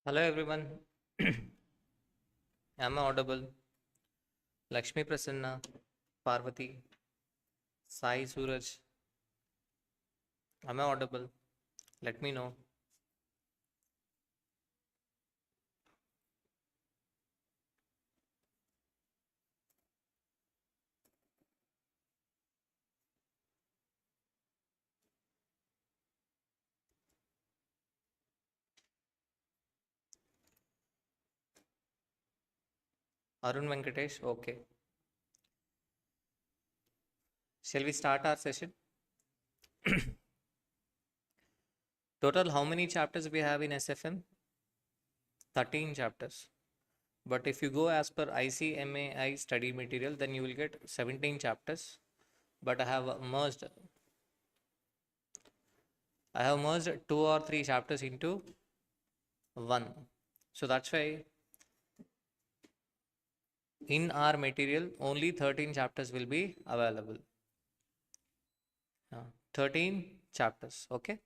Hello everyone. Am I audible? Lakshmi Prasanna, Parvati, Sai Suraj. Am I audible? Let me know. Arun Venkatesh. Okay. Shall we start our session? Total, how many chapters we have in SFM? 13 chapters. But if you go as per ICMAI study material, then you will get 17 chapters. But I have merged two or three chapters into one. So that's why in our material only 13 chapters will be available. 13 chapters. Okay.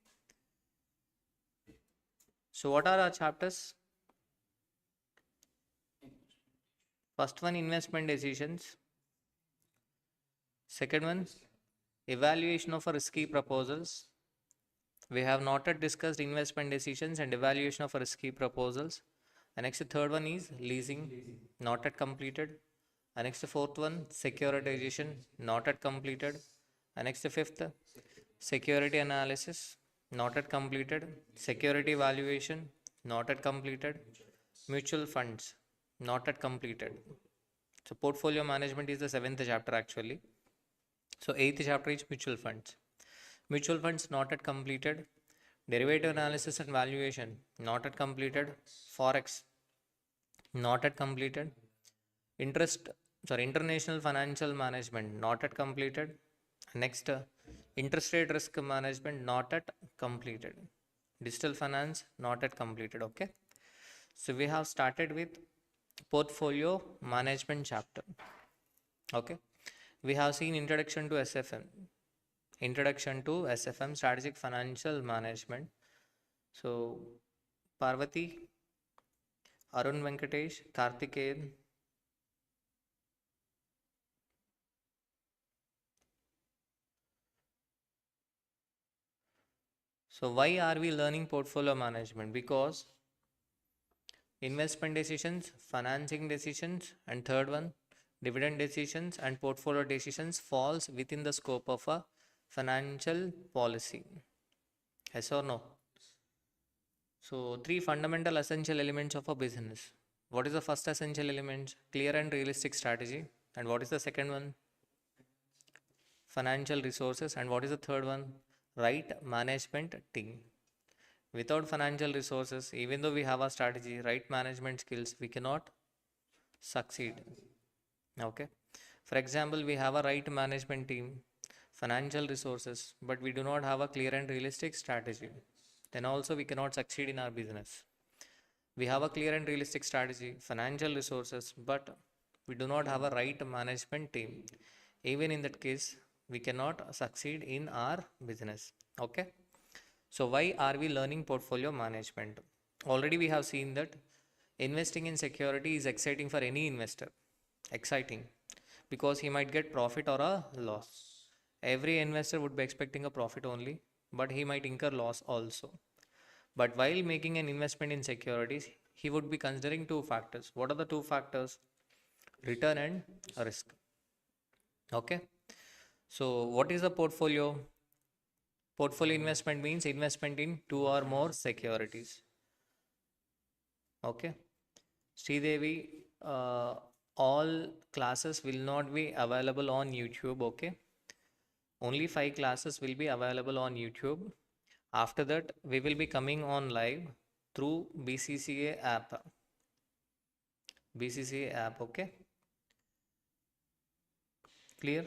So what are our chapters? First one, investment decisions. Second one, evaluation of a risky proposals. We have not yet discussed investment decisions and evaluation of a risky proposals. And next, the third one is leasing, not yet completed. And next, the fourth one, securitization, not yet completed. And next, the fifth, security analysis, not yet completed. Security valuation, not yet completed. Mutual funds, not yet completed. So portfolio management is the seventh chapter actually. So eighth chapter is mutual funds. Mutual funds not yet completed. Derivative analysis and valuation not yet completed. Forex not yet completed. International financial management not yet completed. Next, interest rate risk management not yet completed. Digital finance not yet completed. Okay. So we have started with portfolio management chapter. Okay. We have seen introduction to SFM. Introduction to SFM, strategic financial management. So Parvati, Arun Venkatesh, Karthikeyan. So why are we learning portfolio management? Because investment decisions, financing decisions, and third one, dividend decisions and portfolio decisions falls within the scope of a financial policy. Yes or no? So three fundamental essential elements of a business. What is the first essential element? Clear and realistic strategy. And what is the second one? Financial resources. And what is the third one? Right management team. Without financial resources, even though we have a strategy, right management skills, we cannot succeed. Okay. For example, we have a right management team, financial resources, but we do not have a clear and realistic strategy. Then also we cannot succeed in our business. We have a clear and realistic strategy, financial resources, but we do not have a right management team. Even in that case, we cannot succeed in our business. Okay. So why are we learning portfolio management? Already we have seen that investing in security is exciting for any investor. Exciting because he might get profit or a loss. Every investor would be expecting a profit only, but he might incur loss also. But while making an investment in securities, he would be considering two factors. What are the two factors? Return and risk. Okay. So, what is a portfolio? Portfolio investment means investment in two or more securities. Okay. Sridevi, all classes will not be available on YouTube. Okay. Only 5 classes will be available on YouTube. After that, we will be coming on live through BCCA app. BCCA app, okay? Clear?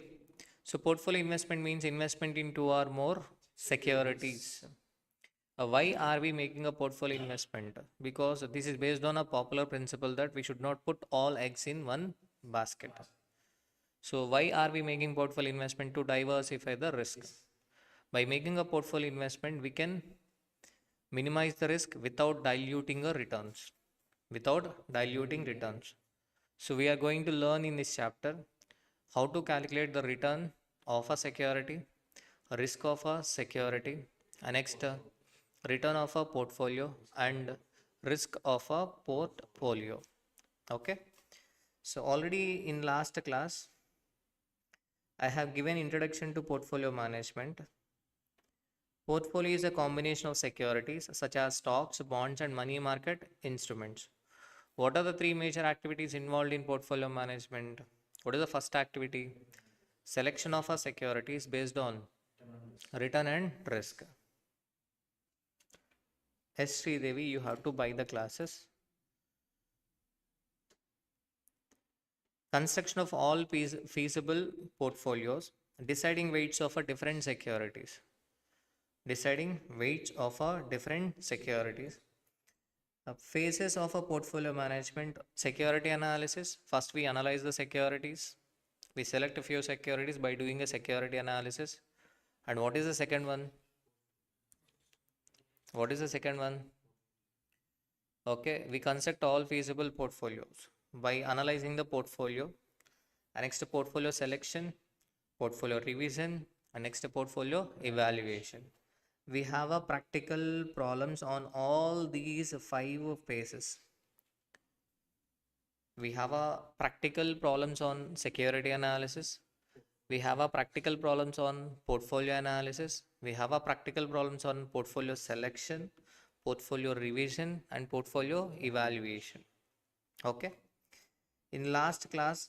So portfolio investment means investment in two or more securities. Why are we making a portfolio investment? Because this is based on a popular principle that we should not put all eggs in one basket. So why are we making portfolio investment? To diversify the risk. By making a portfolio investment, we can Minimize the risk without diluting the returns. Without diluting returns. So we are going to learn in this chapter how to calculate the return of a security, risk of a security, and next return of a portfolio and risk of a portfolio. Okay. So already in last class, I have given introduction to portfolio management. Portfolio is a combination of securities such as stocks, bonds, and money market instruments. What are the three major activities involved in portfolio management? What is the first activity? Selection of a securities based on return and risk. S. Devi, you have to buy the classes. Construction of all feasible portfolios, deciding weights of a different securities. Deciding weights of a different securities. Phases of a portfolio management, security analysis. First, we analyze the securities. We select a few securities by doing a security analysis. And what is the second one? What is the second one? Okay, we construct all feasible portfolios by analyzing the portfolio. And next, portfolio selection, portfolio revision, and next, portfolio evaluation. We have a practical problems on all these five phases. We have a practical problems on security analysis. We have a practical problems on portfolio analysis. We have a practical problems on portfolio selection, portfolio revision, and portfolio evaluation. Okay. In last class,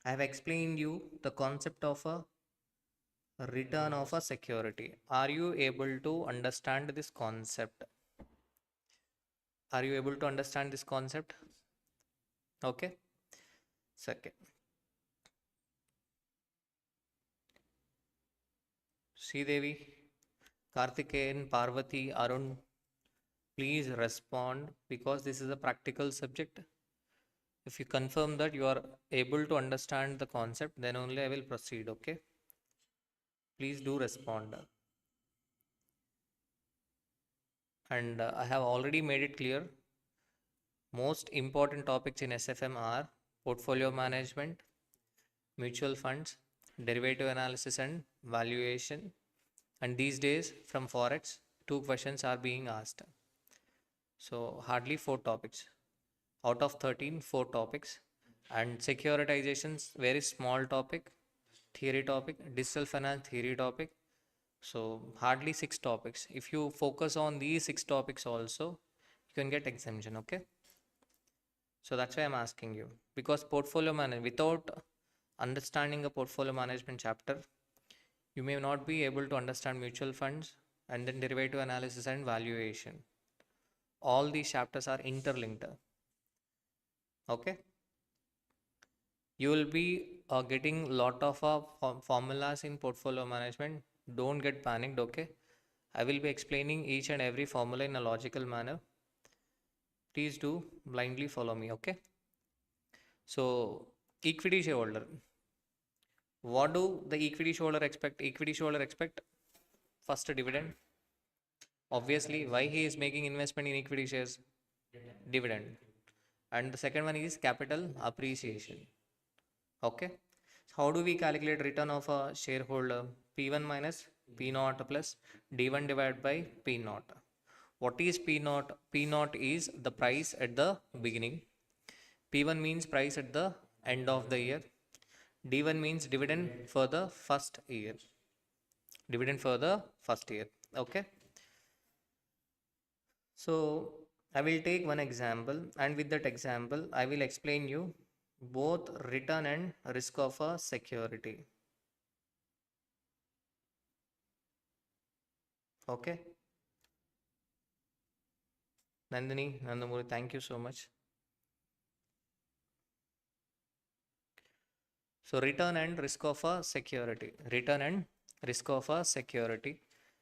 I have explained you the concept of a return of a security. Are you able to understand this concept? Are you able to understand this concept? Okay. Second. Devi, Karthikeyan, Parvati, Arun, please respond because this is a practical subject. If you confirm that you are able to understand the concept, then only I will proceed. Okay. Please do respond. And I have already made it clear. Most important topics in SFM are portfolio management, mutual funds, derivative analysis, and valuation. And these days, from Forex, 2 questions are being asked. So, hardly 4 topics. Out of 13, 4 topics. And securitizations, very small topic, theory topic, digital finance theory topic. So, hardly 6 topics. If you focus on these 6 topics also, you can get exemption. Okay. So that's why I'm asking you because portfolio management without understanding a portfolio management chapter, you may not be able to understand mutual funds and then derivative analysis and valuation. All these chapters are interlinked. Okay. You will be getting lot of formulas in portfolio management. Don't get panicked. Okay. I will be explaining each and every formula in a logical manner. Please do blindly follow me. Okay. So equity shareholder. What do the equity shareholder expect? Equity shareholder expect first a dividend. Obviously, why he is making investment in equity shares? Dividend. And the second one is capital appreciation. Okay. How do we calculate return of a shareholder? P1 minus P0 plus D1 divided by P0. What is P0? P0 is the price at the beginning. P1 means price at the end of the year. D1 means dividend for the first year. Dividend for the first year. Okay. So I will take one example, and with that example, I will explain you both return and risk of a security. Okay. Nandini, Nandamuri, thank you so much. So return and risk of a security. Return and risk of a security.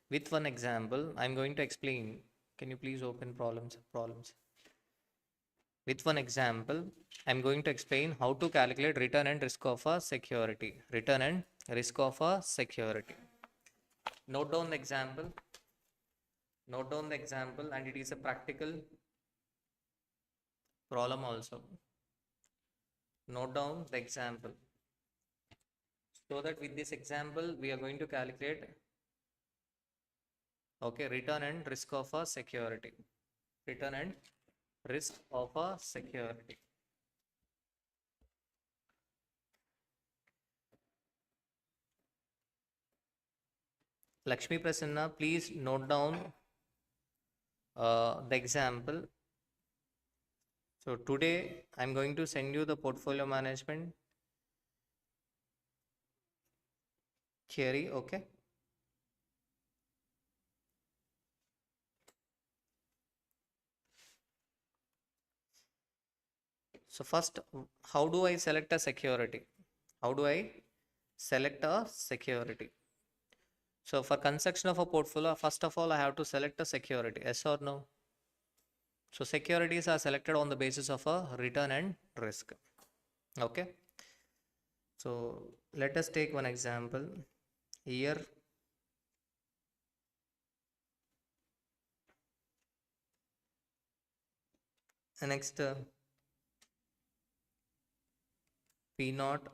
With one example, I'm going to explain. Can you please open problems? With one example, I'm going to explain how to calculate return and risk of a security. Return and risk of a security. Note down the example. Note down the example, and it is a practical problem also. Note down the example. So that with this example, we are going to calculate, okay, return and risk of a security. Return and risk of a security. Lakshmi Prasanna, please note down the example. So today I'm going to send you the portfolio management theory, okay? So first, how do I select a security? How do I select a security? So for construction of a portfolio, first of all, I have to select a security, yes or no? So securities are selected on the basis of a return and risk. Okay. So let us take one example here. Next, P naught,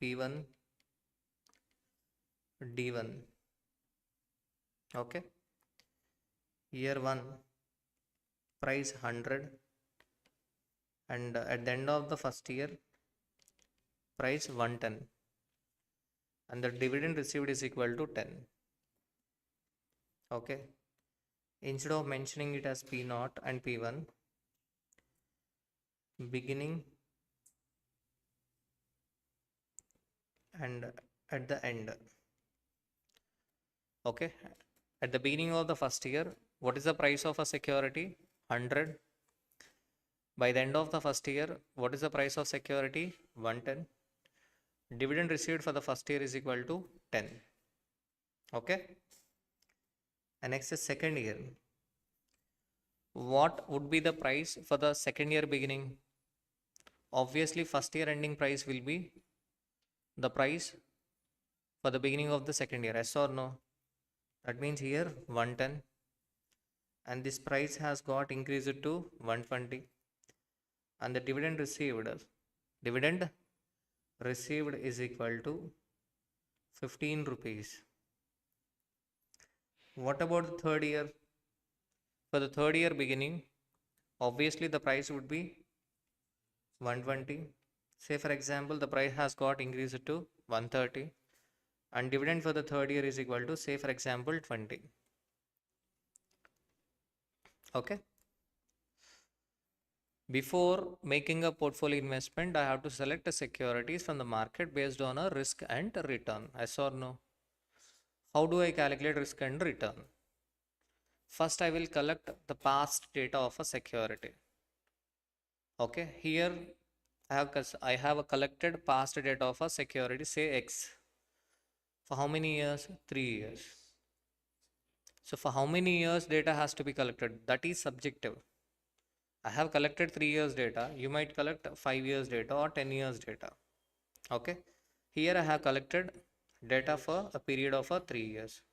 P1, D1. Okay. Year 1, price 100, and at the end of the first year, price 110, and the dividend received is equal to 10. Okay. Instead of mentioning it as P naught and P1, beginning and at the end. Okay. At the beginning of the first year, what is the price of a security? 100. By the end of the first year, what is the price of security? 110. Dividend received for the first year is equal to 10. Okay. And next is second year. What would be the price for the second year beginning? Obviously, first year ending price will be the price for the beginning of the second year, yes or no? That means here 110, and this price has got increased to 120, and the dividend received is equal to 15 rupees. What about the third year? For the third year beginning, obviously the price would be 120. Say for example, the price has got increased to 130, and dividend for the third year is equal to, say for example, 20. Okay. Before making a portfolio investment, I have to select the securities from the market based on a risk and return. Yes or no? How do I calculate risk and return? First, I will collect the past data of a security. Okay, here I have a collected past data of a security, say X. For how many years? 3 years. So for how many years data has to be collected? That is subjective. I have collected 3 years data. You might collect 5 years data or 10 years data. Okay. Here I have collected data for a period of 3 years.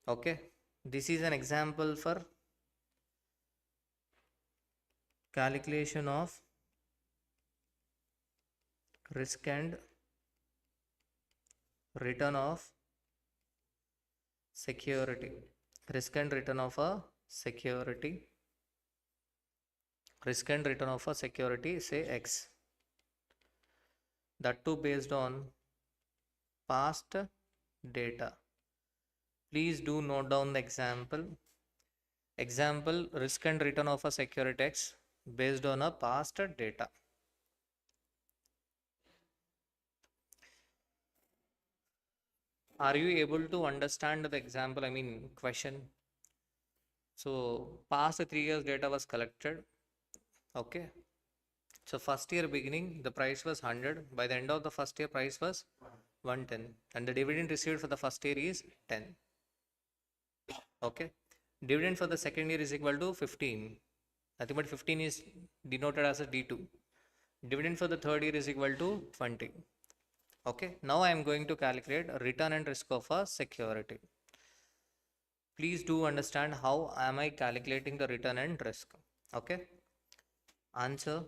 Okay. This is an example for calculation of risk and return of security. Risk and return of a security. Risk and return of a security, say X. That too based on past data. Please do note down the example. Example, risk and return of a security X based on a past data. Are you able to understand the example? I mean, question. So, past 3 years data was collected. Okay. So, first year beginning, the price was 100. By the end of the first year, price was 110. And the dividend received for the first year is 10. Okay. Dividend for the second year is equal to 15. Nothing but 15 is denoted as a D2. Dividend for the third year is equal to 20. Okay. Now I am going to calculate return and risk of a security. Please do understand how am I calculating the return and risk. Okay. Answer.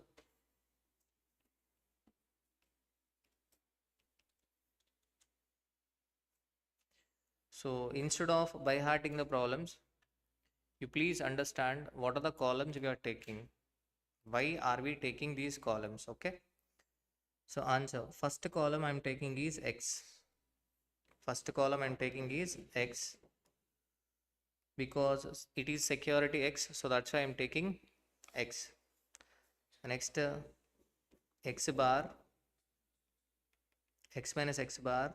So instead of by hearting the problems, you please understand what are the columns we are taking. Why are we taking these columns? Okay. So answer. First column I'm taking is X. First column I'm taking is X because it is security X. So that's why I'm taking X. Next X bar, X minus X bar,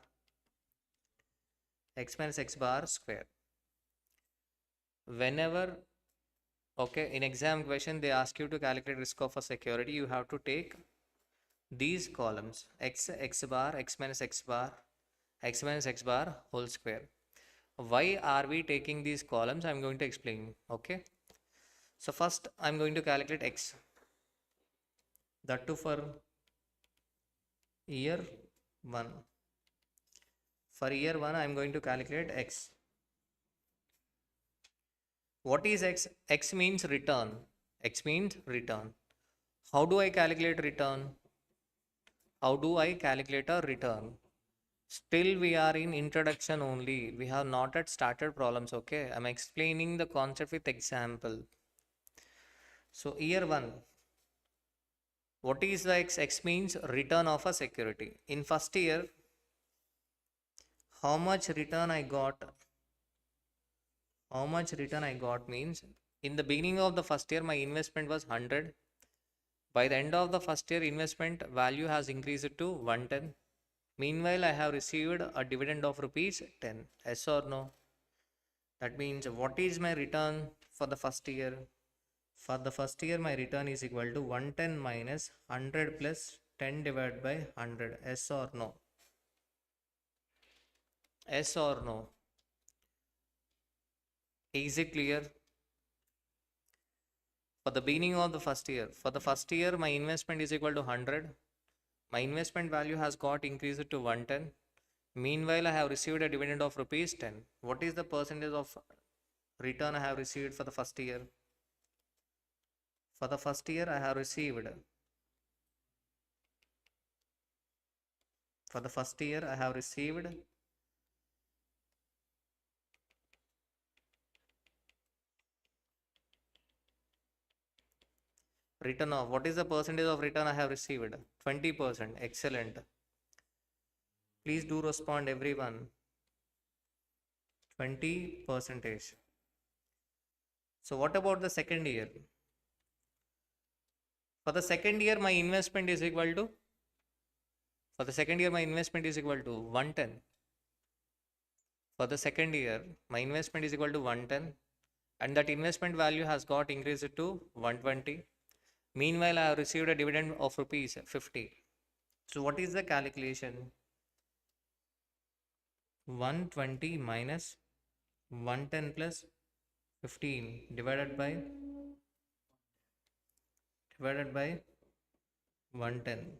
X minus X bar square. Whenever, okay, in exam question they ask you to calculate risk of a security, you have to take these columns X, X bar, X minus X bar, X minus X bar whole square. Why are we taking these columns? I'm going to explain. Okay. So first I'm going to calculate X. That too for year 1. For year 1 I'm going to calculate X. What is X? X means return. X means return. How do I calculate return? How do I calculate a return? Still we are in introduction only. We have not yet started problems. Okay. I'm explaining the concept with example. So year 1. What is the X? X means return of a security. In first year, how much return I got? How much return I got means in the beginning of the first year my investment was 100. By the end of the first year investment value has increased to 110. Meanwhile I have received a dividend of rupees 10. Yes or no? That means what is my return for the first year? For the first year my return is equal to 110 minus 100 plus 10 divided by 100. Yes or no? Yes or no? Is it clear? For the beginning of the first year, for the first year my investment is equal to 100. My investment value has got increased to 110. Meanwhile, I have received a dividend of rupees 10. What is the percentage of return I have received for the first year? For the first year, I have received. For the first year, I have received return of. What is the percentage of return I have received? 20%. Excellent. Please do respond, everyone. 20 percentage. So, what about the second year? For the second year, my investment is equal to. For the second year, my investment is equal to 110. For the second year, my investment is equal to 110 and that investment value has got increased to 120. Meanwhile, I have received a dividend of rupees 50. So what is the calculation? 120 minus 110 plus 15 divided by 110.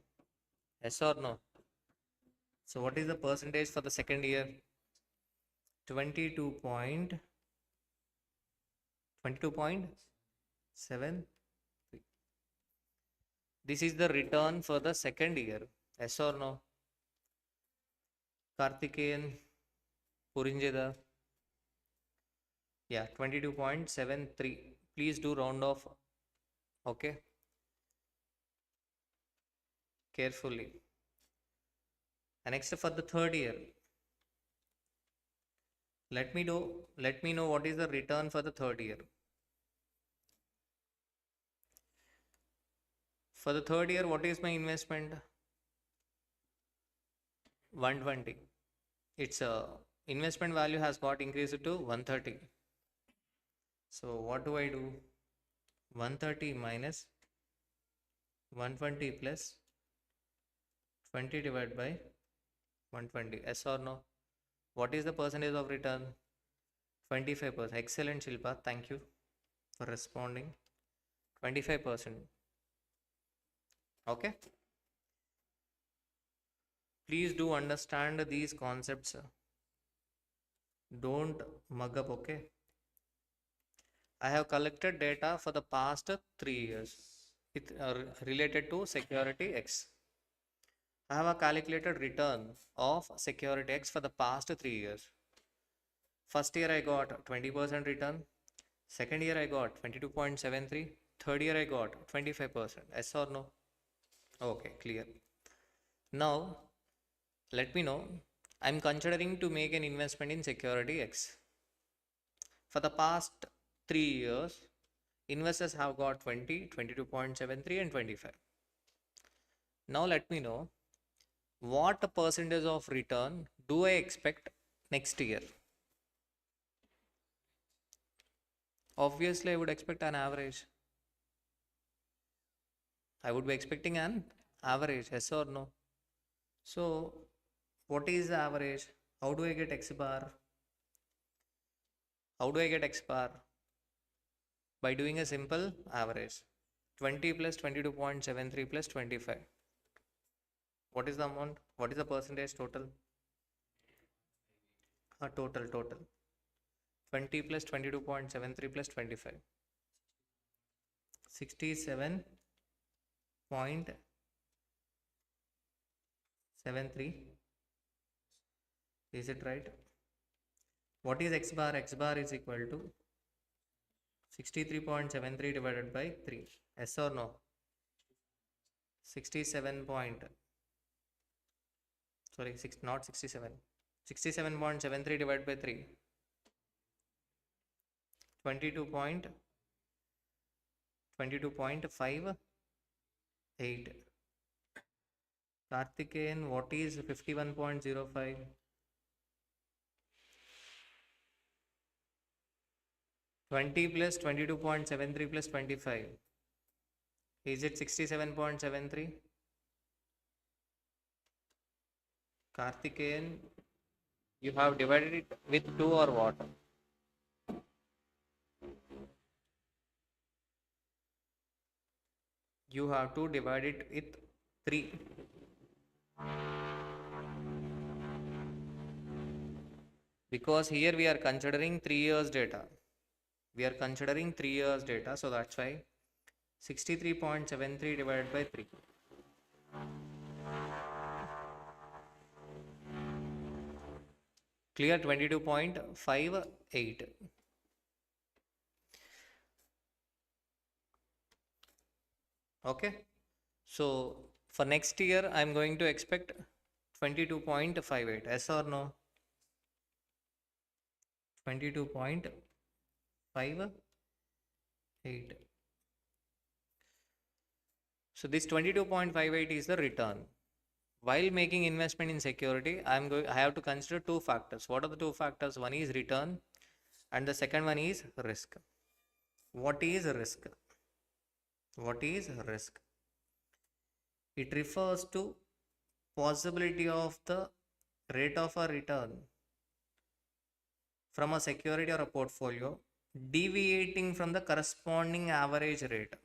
Yes or no? So what is the percentage for the second year? 22.7. This is the return for the second year. Yes or no? Karthikeyan, Purinjeda. Yeah, 22.73. Please do round off. Okay. Carefully. And next for the third year. Let me know what is the return for the third year. For the third year, what is my investment? 120. Its investment value has got increased to 130. So what do I do? 130 minus 120 plus 20 divided by 120. Yes or no? What is the percentage of return? 25%. Excellent, Shilpa. Thank you for responding. 25%. Okay. Please do understand these concepts. Don't mug up, okay? I have collected data for the past 3 years related to security X. I have a calculated return of security X for the past 3 years. First year I got 20% return. Second year I got 22.73. Third year I got 25%. Yes or no? Okay, clear. Now, let me know. I'm considering to make an investment in security X. For the past 3 years, investors have got 20, 22.73 and 25. Now let me know what percentage of return do I expect next year? Obviously, I would expect an average. I would be expecting an average, yes or no? So, what is the average? How do I get X bar? How do I get X bar? By doing a simple average. 20 plus 22.73 plus 25. What is the amount? What is the percentage total? Total. 20 plus 22.73 plus 25. 67.73. Is it right? What is X bar? X bar is equal to 63.73 divided by 3. Yes or no? 67 point. Sorry, not 67. 67.73 divided by 3. 22.58. Karthikeyan, what is 51.05? 20 plus 22.73 plus 25. Is it 67.73? Karthikeyan, you have divided it with 2 or what? You have to divide it with 3. Because here we are considering 3 years data. We are considering 3 years data, so that's why 63.73 divided by 3. Clear? 22.58. Okay. So for next year, I'm going to expect 22.58. Yes or no? 22.58. So this 22.58 is the return. While making investment in security, I have to consider 2 factors. What are the 2 factors? One is return and the second one is risk. What is risk? What is risk? It refers to possibility of the rate of a return from a security or a portfolio deviating from the corresponding average rate.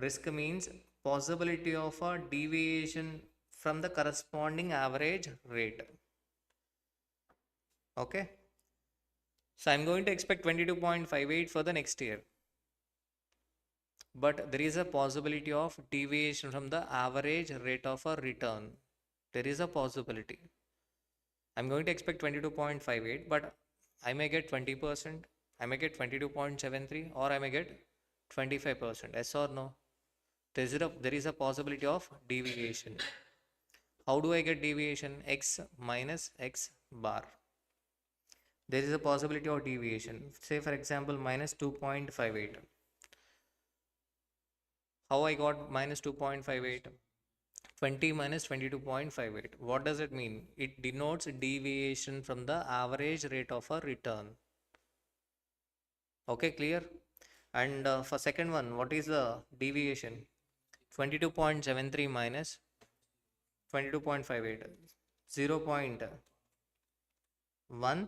Risk means possibility of a deviation from the corresponding average rate. Okay. So I'm going to expect 22.58 for the next year. But there is a possibility of deviation from the average rate of a return. There is a possibility. I'm going to expect 22.58, but I may get 20%, I may get 22.73, or I may get 25%. Yes or no? There is a possibility of deviation. How do I get deviation? X minus X bar. There is a possibility of deviation. Say for example, minus 2.58. How I got minus 2.58? 20 minus 22.58. What does it mean? It denotes deviation from the average rate of a return. Okay, clear? And for second one, what is the deviation? 22.73 minus 22.58. 0.15.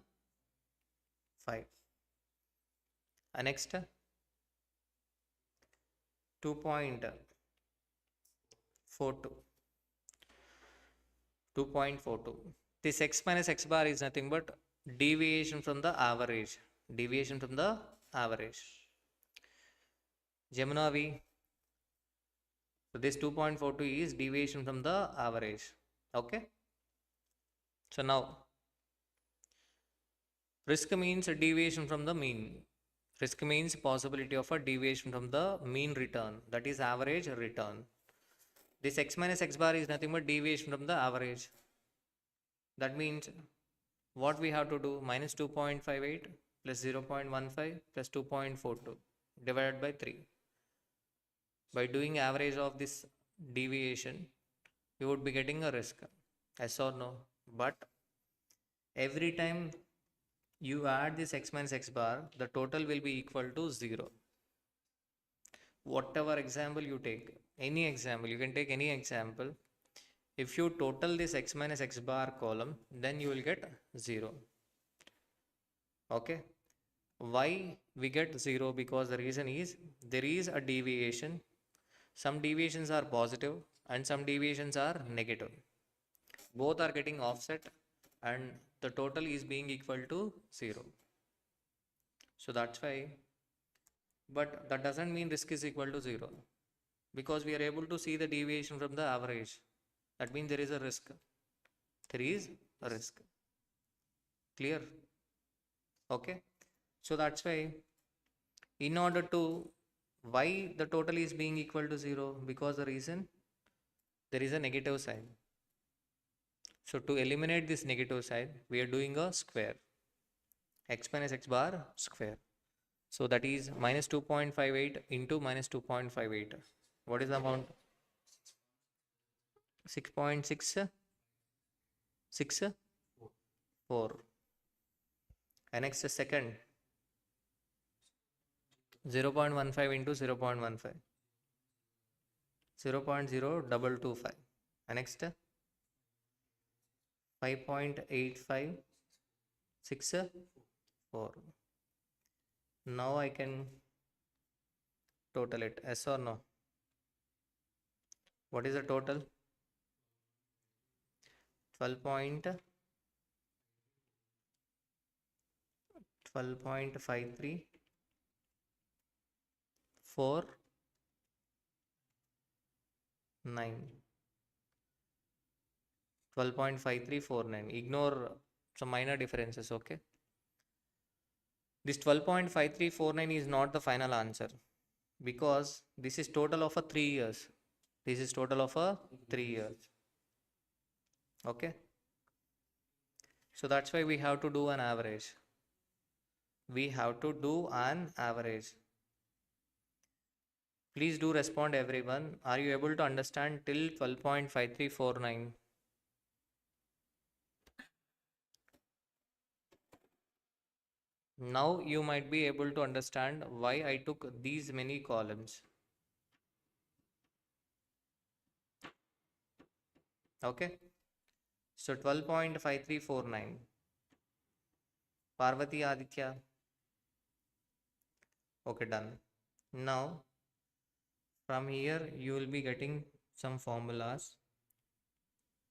And next, 2.42. 2.42. This x minus x bar is nothing but deviation from the average. deviation from the average. Jamunavi, so this 2.42 is deviation from the average. Okay. So now risk means a deviation from the mean. Risk means possibility of a deviation from the mean return, that is average return. This x minus x bar is nothing but deviation from the average. That means what we have to do, minus 2.58 plus 0.15 plus 2.42 divided by 3. By doing average of this deviation, you would be getting a risk. Yes or no? But every time you add this x minus x bar, the total will be equal to 0. Whatever example you take, any example, you can take any example. If you total this x minus x bar column, then you will get 0. Okay. Why we get 0? Because the reason is there is a deviation. Some deviations are positive and some deviations are negative. Both are getting offset and the total is being equal to 0. So that's why, but that doesn't mean risk is equal to 0, because we are able to see the deviation from the average. That means there is a risk. There is a risk. Clear? Okay. So that's why, in order to, why the total is being equal to 0? Because the reason there is a negative sign. So to eliminate this negative side, we are doing a square. X minus x bar square. So that is minus 2.58 into minus 2.58. What is the amount? 6.664. And next second, 0.15 into 0.15. 0.0225. And next 5.8564. Now I can total it. Yes or no? What is the total? 12.5349. 12.5349. Ignore some minor differences, okay? This 12.5349 is not the final answer, because this is total of a 3 years. This is total of a 3 years. Okay. So that's why we have to do an average. We have to do an average. Please do respond, everyone. Are you able to understand till 12.5349? Now you might be able to understand why I took these many columns. Okay. So 12.5349. Parvati Aditya. Okay, done. Now from here you will be getting some formulas.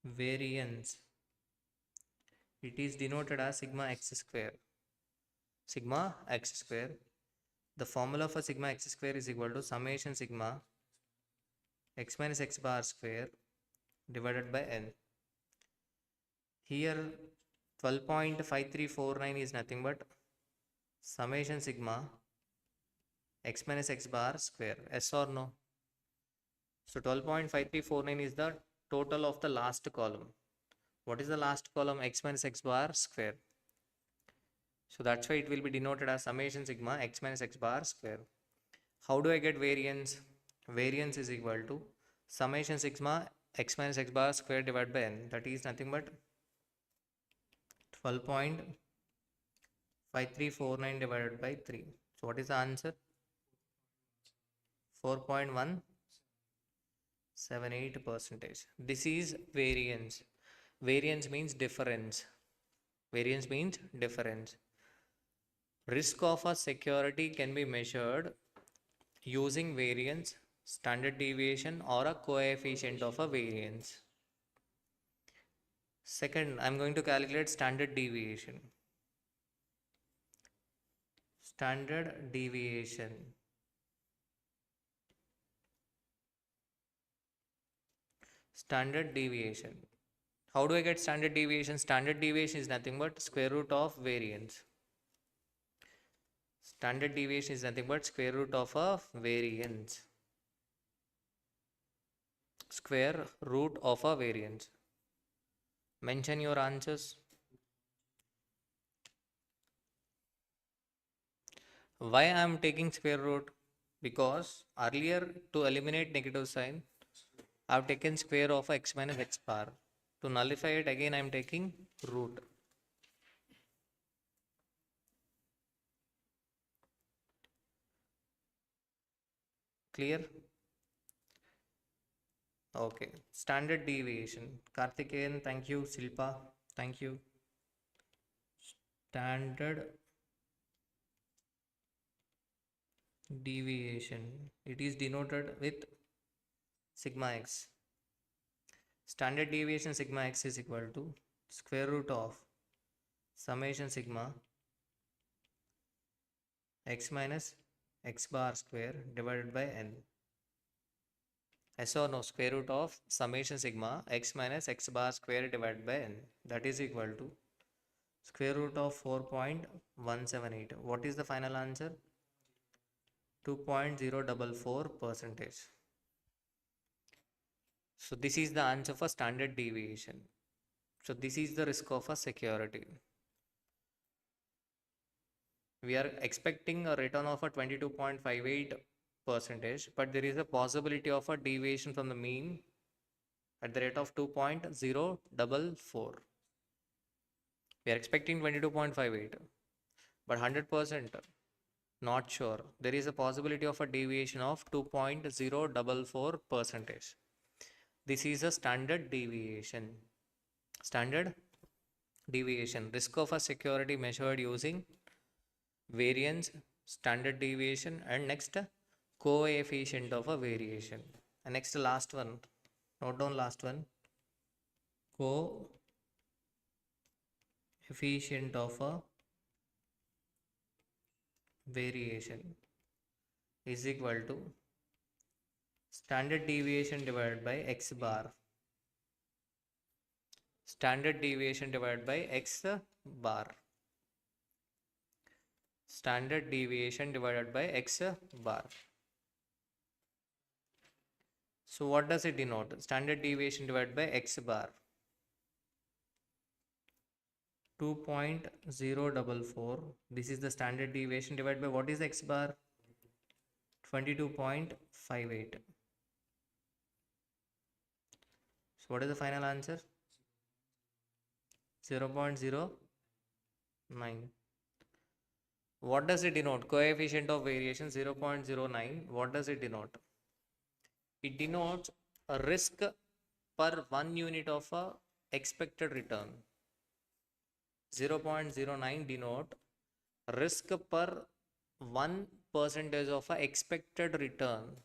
Variance, it is denoted as sigma x square. Sigma x square. The formula for sigma x square is equal to summation sigma x minus x bar square divided by n. Here 12.5349 is nothing but summation sigma x minus x bar square. Yes or no? So 12.5349 is the total of the last column. What is the last column? X minus x bar square. So that's why it will be denoted as summation sigma x minus x bar square. How do I get variance? Variance is equal to summation sigma x minus x bar square divided by n. That is nothing but 12.5349 divided by 3. So what is the answer? 4.178%. This is variance. Variance means difference. Variance means difference. Risk of a security can be measured using variance, standard deviation, or a coefficient of a variance. Second, I am going to calculate standard deviation. Standard deviation. Standard deviation. How do I get standard deviation? Standard deviation is nothing but square root of variance. Standard deviation is nothing but square root of a variance. Square root of a variance. Mention your answers. Why I am taking square root? Because earlier to eliminate negative sign, I have taken square of x minus x bar. To nullify it again I am taking root. Clear? Okay. Standard deviation. Karthikeyan, thank you. Silpa, thank you. Standard deviation. It is denoted with sigma x. Standard deviation sigma x is equal to square root of summation sigma x minus x bar square divided by n. S or no, square root of summation sigma x minus x bar square divided by n. That is equal to square root of 4.178. What is the final answer? 2.044 percentage. So this is the answer for standard deviation. So this is the risk of a security. We are expecting a return of a 22.58 percentage, but there is a possibility of a deviation from the mean at the rate of 2.044. We are expecting 22.58, but 100% not sure. There is a possibility of a deviation of 2.044 percentage. This is a standard deviation. Standard deviation, risk of a security measured using variance, standard deviation, and next coefficient of a variation. And next last one, note down last one, coefficient of a variation is equal to standard deviation divided by x bar. Standard deviation divided by x bar. Standard deviation divided by x bar. So what does it denote? Standard deviation divided by x bar. 2.044. This is the standard deviation divided by what is x bar? 22.58. So what is the final answer? 0.09. What does it denote? Coefficient of variation 0.09. What does it denote? It denotes a risk per 1 unit of a expected return. 0.09 denote risk per 1% of a expected return.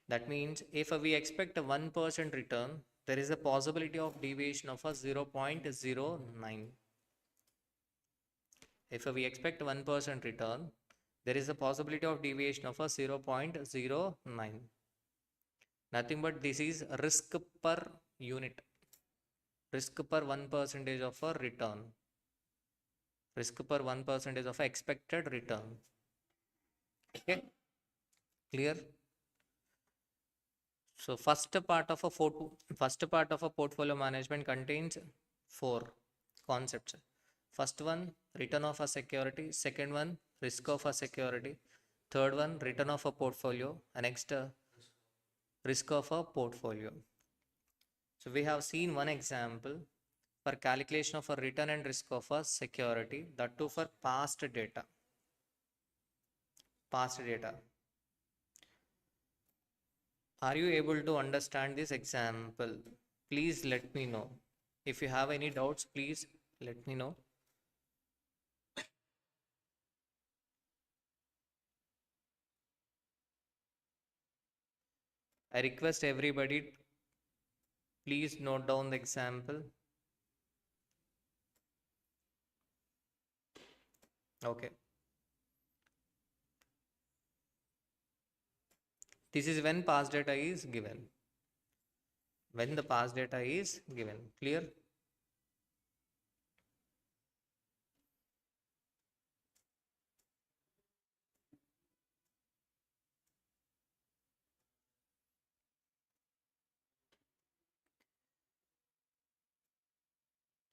That means if we expect a 1% return, there is a possibility of deviation of a 0.09. If we expect 1% return, there is a possibility of deviation of a 0.09. Nothing but this is risk per unit. Risk per 1% of a return. Risk per 1% of expected return. Okay, clear? So first part of a portfolio management contains 4 concepts. First one, return of a security. Second one, risk of a security. Third one, return of a portfolio. And next, risk of a portfolio. So we have seen one example for calculation of a return and risk of a security, that too for past data. Past data. Are you able to understand this example? Please let me know. If you have any doubts, please let me know. I request everybody, please note down the example. Okay. This is when past data is given. When the past data is given. Clear?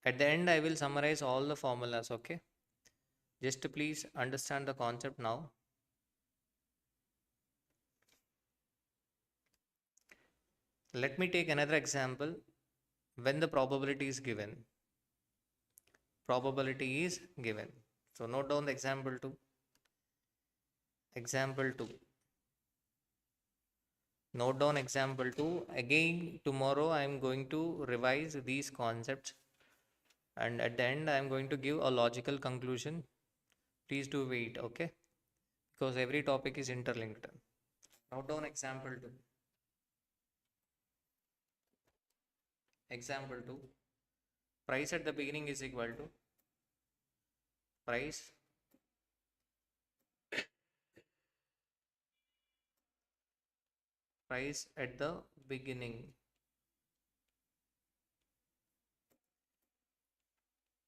At the end, I will summarize all the formulas, okay? Just to please understand the concept now. Let me take another example when the probability is given. Probability is given. So note down the example 2. Example 2. Note down example 2. Again, tomorrow I am going to revise these concepts, and at the end I am going to give a logical conclusion. Please do wait, okay? Because every topic is interlinked. Note down example 2. Example 2. Price at the beginning is equal to price price at the beginning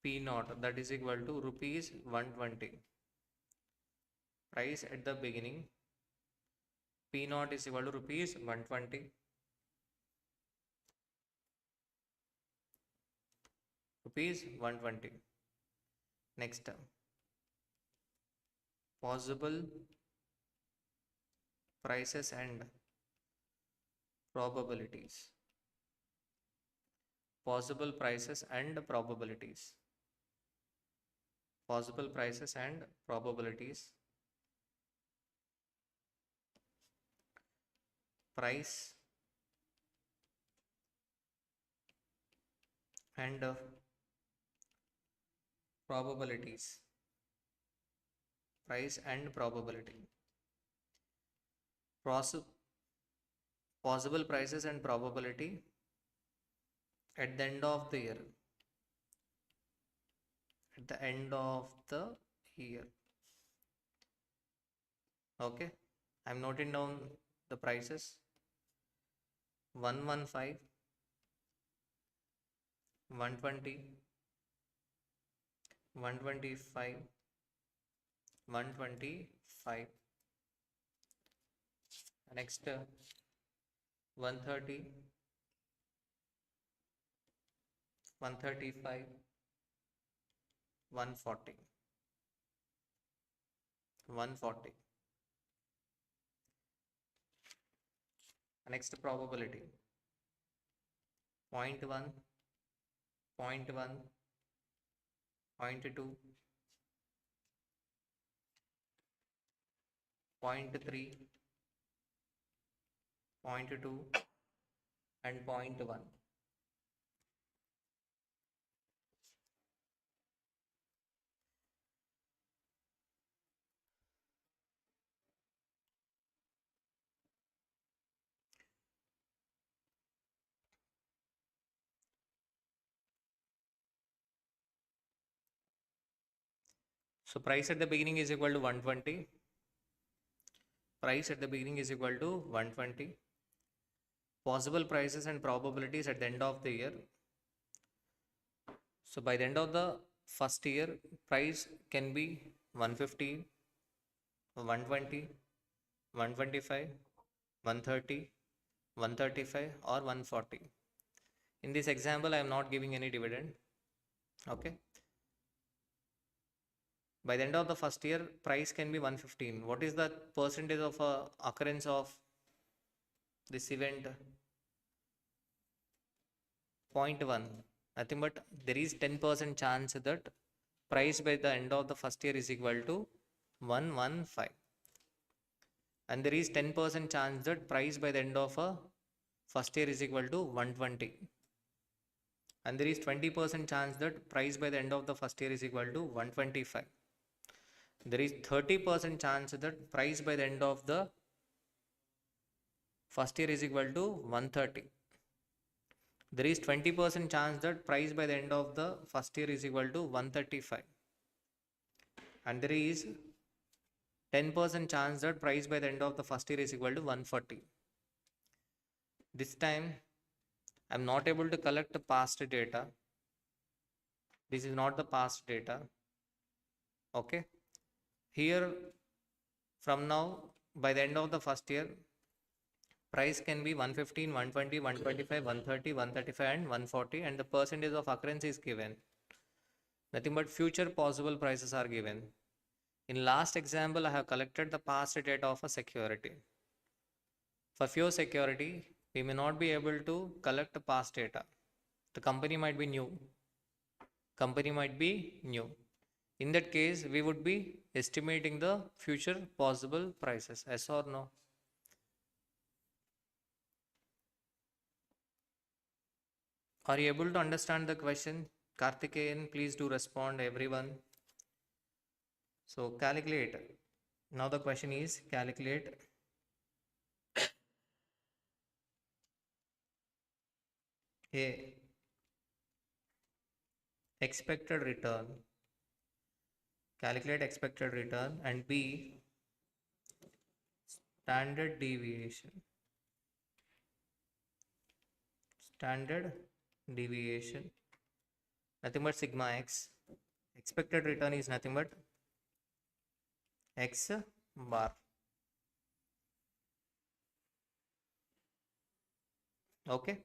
P naught, that is equal to rupees 120. Price at the beginning P naught is equal to rupees 120. Rupees 120. Next, possible prices and probabilities. Possible prices and probabilities. Possible prices and probabilities. Price and probabilities. Price and probability. Possible prices and probability at the end of the year. At the end of the year. Okay. I'm noting down the prices. 115, 120, 125, 125. Next, 130, 135, 140, 140. Next, probability. 0.1, 0.1, 0.2, 0.3, 0.2, and 0.1. So price at the beginning is equal to 120. Price at the beginning is equal to 120. Possible prices and probabilities at the end of the year. So by the end of the first year, price can be 150, 120, 125, 130, 135 or 140. In this example, I am not giving any dividend. Okay. By the end of the first year, price can be 115. What is the percentage of occurrence of this event? 0.1. Nothing but there is 10% chance that price by the end of the first year is equal to 115. And there is 10% chance that price by the end of a first year is equal to 120. And there is 20% chance that price by the end of the first year is equal to 125. There is 30% chance that price by the end of the first year is equal to 130. There is 20% chance that price by the end of the first year is equal to 135. And there is 10% chance that price by the end of the first year is equal to 140. This time I'm not able to collect the past data. This is not the past data. Okay. Here from now, by the end of the first year, price can be 115, 120, 125, 130, 135 and 140 and the percentage of occurrence is given. Nothing but future possible prices are given. In last example, I have collected the past data of a security. For few security, we may not be able to collect the past data. The company might be new. In that case, we would be estimating the future possible prices. Yes or no? Are you able to understand the question? Karthikeyan, please do respond, everyone. So calculate. Now the question is calculate A, expected return. Calculate expected return and B, standard deviation. Standard deviation. Nothing but sigma x. Expected return is nothing but x bar. Okay.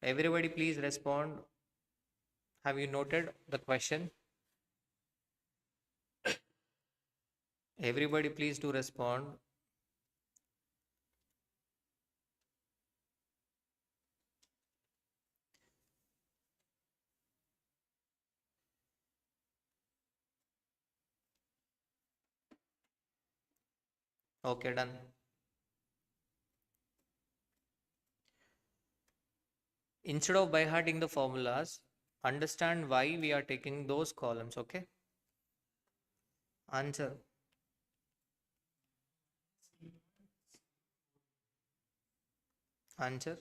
Everybody please respond. Have you noted the question? Everybody please do respond. Okay, done. Instead of by hearting the formulas, understand why we are taking those columns. Okay. Answer. Answer.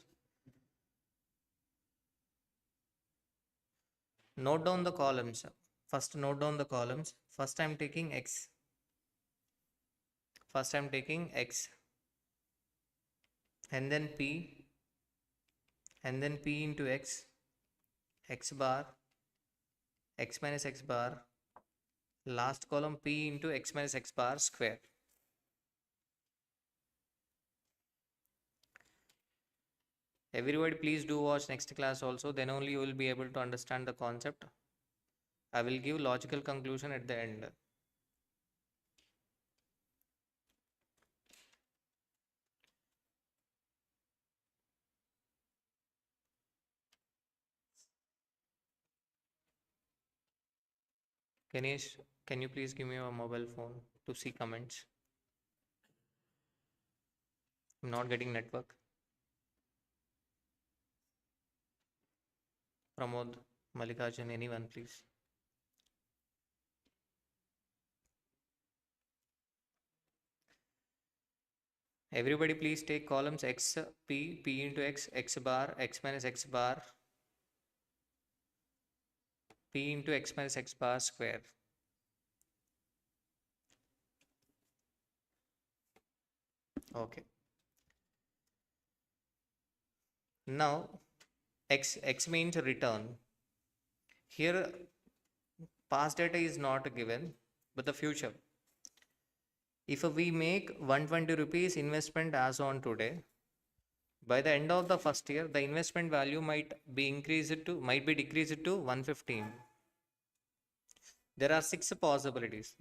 Note down the columns. First note down the columns. First I'm taking x. And then p. And then p into x. X bar. X minus x bar. Last column p into x minus x bar square. Everybody please do watch next class also, then only you will be able to understand the concept. I will give logical conclusion at the end. Ganesh, can you please give me your mobile phone to see comments? I'm not getting network. Pramod, Mallikarjun, anyone please. Everybody please take columns x, p into x, x bar, x minus x bar, p into x minus x bar square. Okay. Now x means return. Here past data is not given, but the future. If we make 120 rupees investment as on today, by the end of the first year, the investment value might be decreased to 115. There are six possibilities.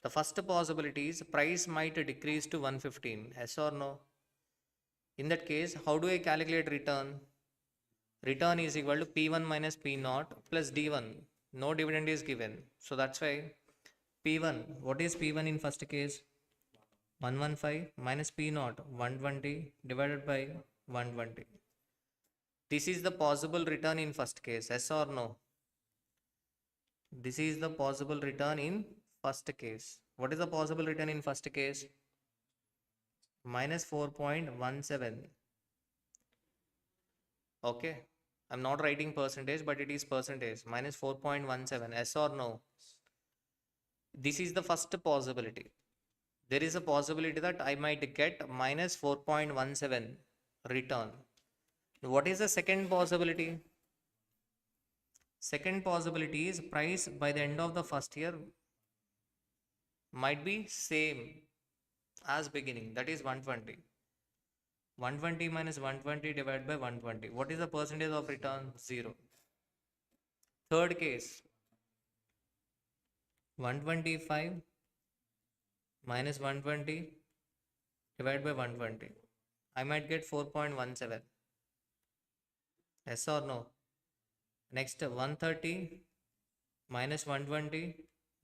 The first possibility is price might decrease to 115. Yes or no? In that case, how do I calculate return? Return is equal to P1 minus P0 plus D1. No dividend is given. So that's why P1, what is P1 in first case? 115 minus P0, 120 divided by 120. This is the possible return in first case. Yes or no? This is the possible return in first case. What is the possible return in first case? Minus 4.17. Okay. I'm not writing percentage, but it is percentage. Minus 4.17. Yes or no? This is the first possibility. There is a possibility that I might get minus 4.17 return. What is the second possibility? Second possibility is price by the end of the first year might be same as beginning, that is 120. 120 minus 120 divided by 120. What is the percentage of return? 0. Third case, 125 minus 120 divided by 120. I might get 4.17. Yes or no? Next, 130 minus 120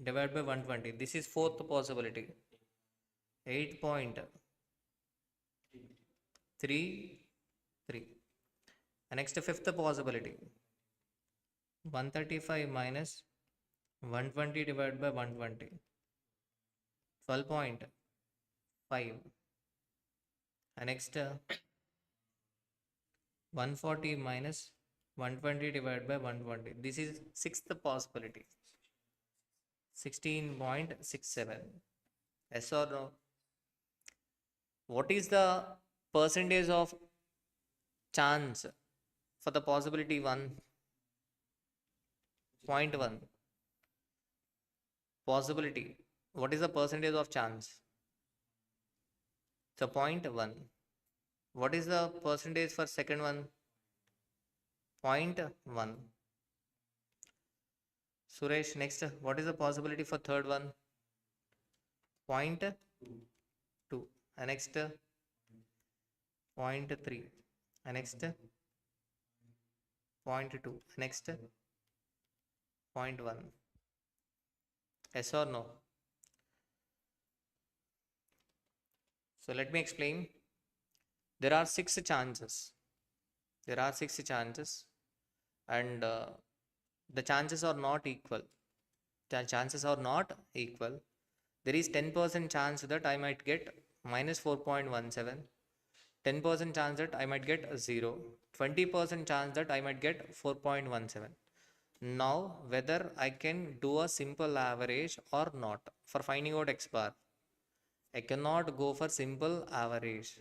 divided by 120. This is fourth possibility. 8.33. And next, fifth possibility. 135 minus 120 divided by 120. 12.5. And next, 140 minus 120 divided by 120. This is sixth possibility. 16.67. Yes or no? What is the percentage of chance for the possibility 1.1? Possibility. What is the percentage of chance? So 0.1. What is the percentage for second one? 0.1. Suresh, next, what is the possibility for third one? 0.2. And next, 0.3. And next, 0.2. Next, 0.1. Yes or no? So let me explain. There are 6 chances. There are 6 chances, and the chances are not equal. The chances are not equal. There is 10% chance that I might get minus 4.17. 10% chance that I might get 0. 20% chance that I might get 4.17. Now, whether I can do a simple average or not for finding out X bar. I cannot go for simple average.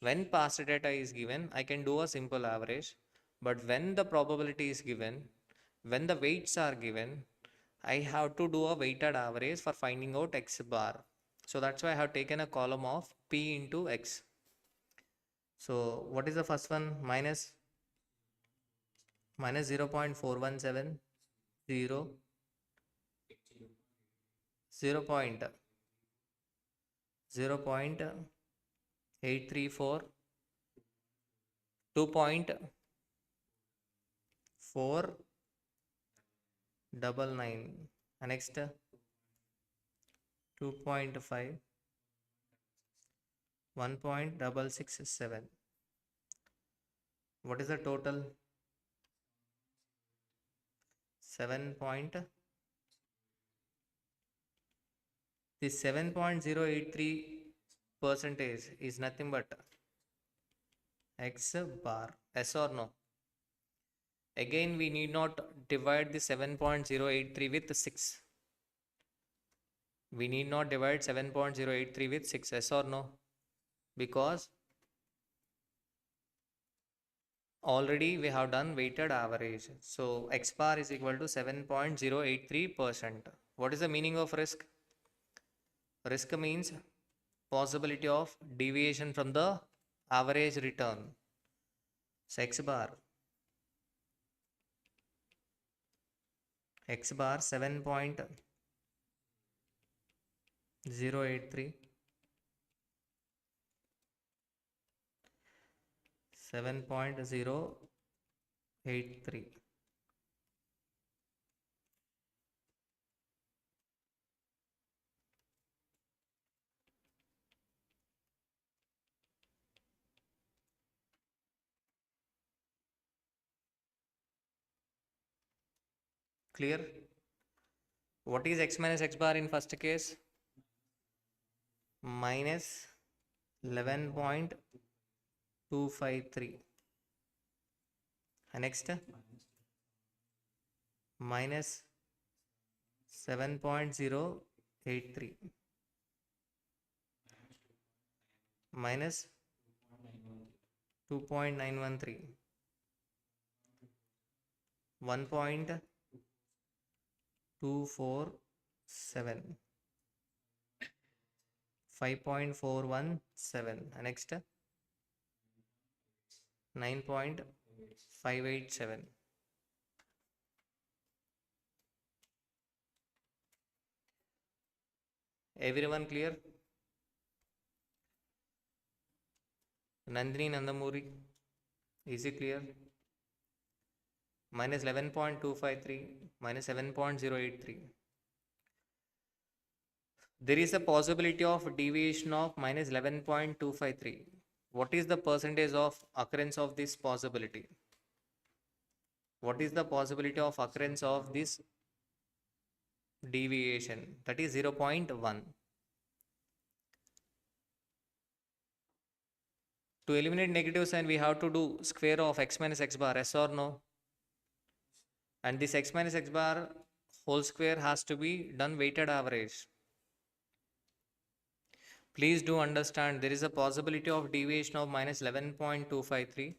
When past data is given, I can do a simple average. But when the probability is given, when the weights are given, I have to do a weighted average for finding out X bar. So that's why I have taken a column of P into X. So what is the first one? Minus 0.417, 0, 0.834, 2.499, and next 2.5, 1.667. What is the total? 7. This 7.083 percentage is nothing but X bar. Yes or no? Again, we need not divide the 7.083 with 6. We need not divide 7.083 with 6. Yes or no? Because already we have done weighted average. So X bar is equal to 7.083%. What is the meaning of risk? Risk means possibility of deviation from the average return. So X bar 7.083, 7.083. Clear? What is X minus X bar in first case? Minus 11.253. Next, minus 7.083 minus 2.913 1.247 5.417 next 9.587. Everyone clear? Nandini Nandamuri, is it clear? Minus 11.253 minus 7.083. There is a possibility of deviation of minus 11.253. What is the percentage of occurrence of this possibility? What is the possibility of occurrence of this deviation? That is 0.1. To eliminate negative sign, we have to do square of x minus x bar, yes or no? And this x minus x bar whole square has to be done weighted average. Please do understand there is a possibility of deviation of minus 11.253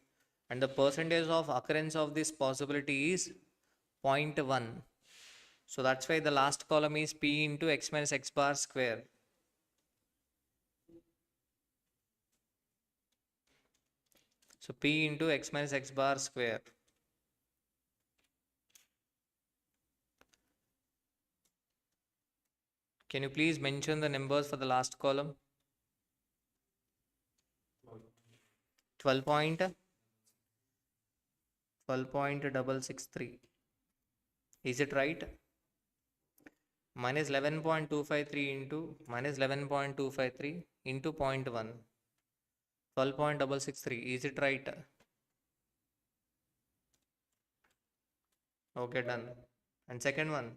and the percentage of occurrence of this possibility is 0.1. So that's why the last column is p into x minus x bar square. So p into x minus x bar square. Can you please mention the numbers for the last column? 12.663. Is it right? Minus 11.253 into minus 11.253 into 0.1. 12.663. Is it right? Okay, done. And second one,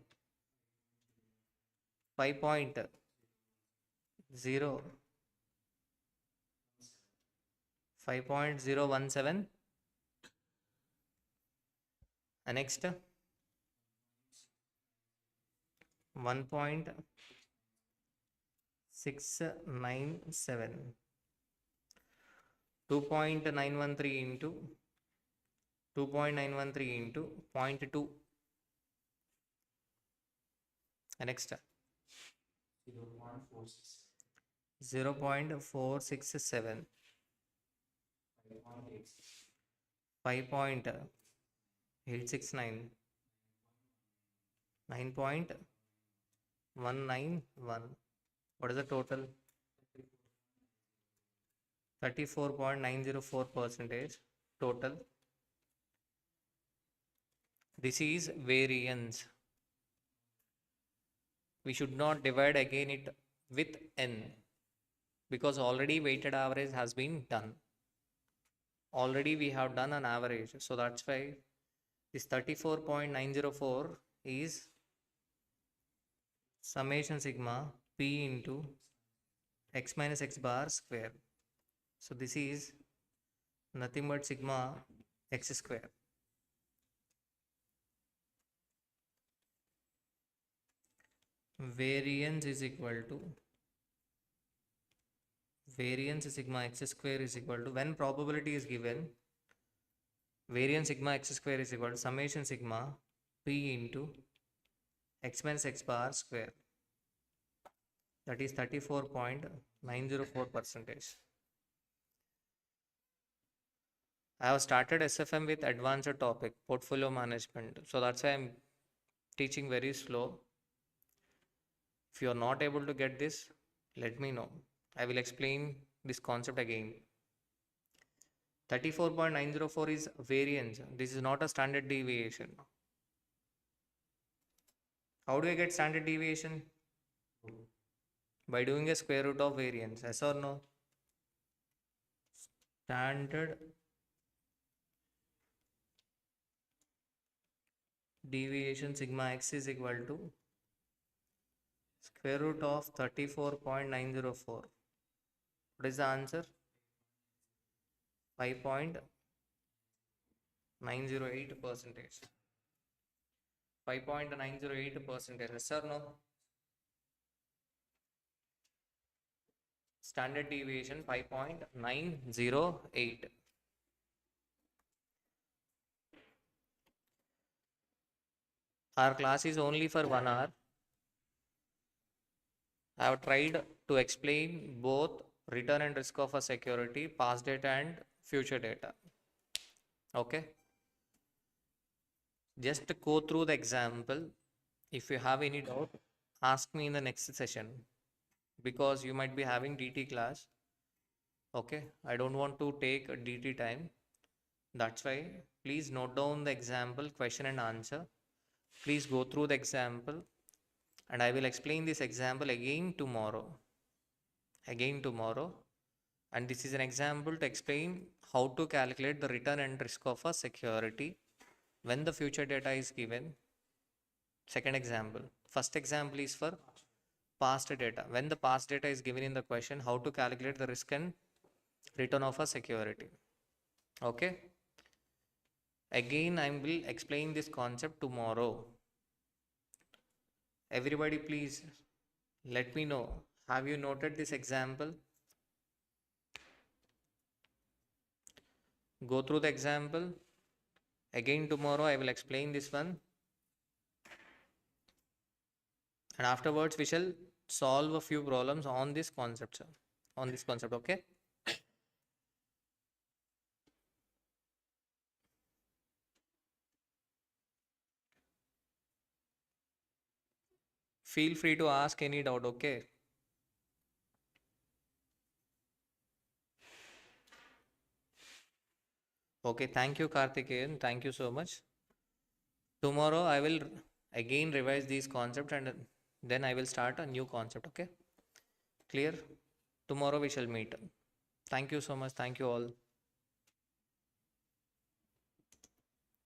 5.0 5.017. And next 1.697. 2.913 into 2.913 into 0.2. And next 0.467. 5.869. 9.191. What is the total? 34.904 percentage total. This is variance. We should not divide again it with n because already weighted average has been done. Already we have done an average. So that's why this 34.904 is summation sigma p into x minus x bar square. So this is nothing but sigma x square. Variance is equal to sigma x square is equal to, when probability is given, variance sigma x square is equal to summation sigma p into x minus x bar square. That is 34.904 percentage. I have started SFM with advanced topic, portfolio management. So that's why I'm teaching very slow. If you are not able to get this, let me know. I will explain this concept again. 34.904 is variance. This is not a standard deviation. How do I get standard deviation? By doing a square root of variance. Yes or no? Standard deviation sigma x is equal to square root of 34.904. What is the answer? 5.191. 908 percentage. 5.908 percentage. Yes or no? Standard deviation 5.908. Our class is only for 1 hour. I have tried to explain both return and risk of a security, past data and future data. Okay. Just go through the example. If you have any doubt, ask me in the next session because you might be having DT class. Okay. I don't want to take a DT time. That's why please note down the example, question and answer. Please go through the example and I will explain this example again tomorrow. And this is an example to explain how to calculate the return and risk of a security when the future data is given. Second example. First example is for past data. When the past data is given in the question, how to calculate the risk and return of a security. Okay. Again, I will explain this concept tomorrow. Everybody, please let me know. Have you noted this example? Go through the example. Again, tomorrow I will explain this one. And afterwards, we shall solve a few problems on this concept, sir. On this concept, okay? Feel free to ask any doubt, okay? Okay, thank you, Karthikeyan. Thank you so much. Tomorrow I will again revise these concepts and then I will start a new concept, okay? Clear? Tomorrow we shall meet. Thank you so much. Thank you all.